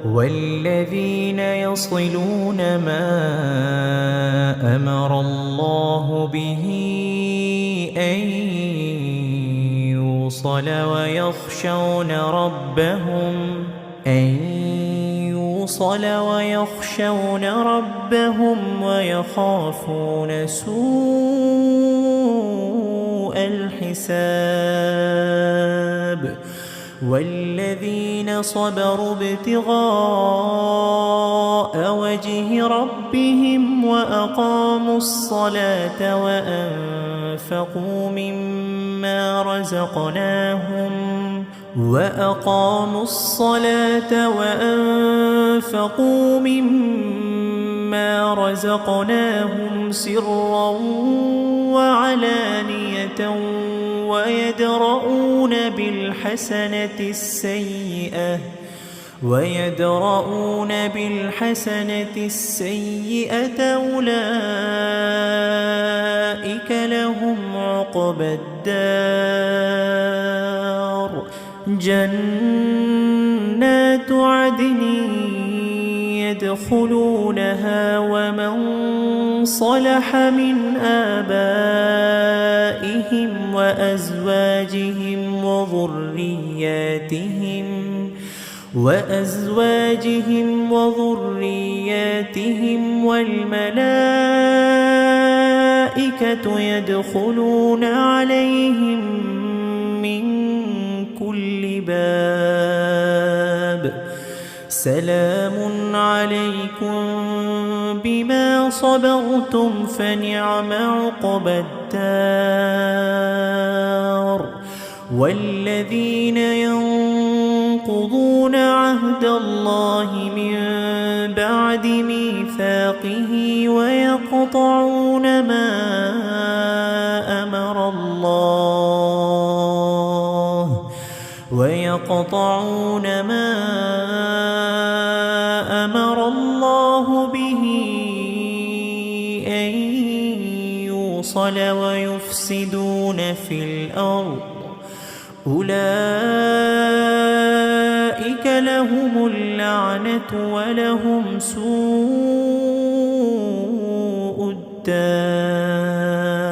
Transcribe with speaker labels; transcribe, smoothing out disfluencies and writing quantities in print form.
Speaker 1: والذين يصلون ما أمر الله به أن يوصل ويخشون ربهم ويخافون سوء الحساب والذين صبروا ابتغاء وجه ربهم وأقاموا الصلاة وأنفقوا مما رزقناهم سرا وعلانية ويدرؤون بالحسنة السيئة أولئك لهم عقبى الدار جنات عدن يدخلونها ومن صلح من آبائهم وأزواجهم وذرياتهم والملائكة يدخلون عليهم من كل باب سلام عليكم بما صبرتم فنعم عقبى الدار والذين ينقضون عهد الله من بعد ميثاقه ويقطعون ما أمر الله به أن يوصل ويفسدون في الأرض أولئك لهم اللعنة ولهم سوء الدار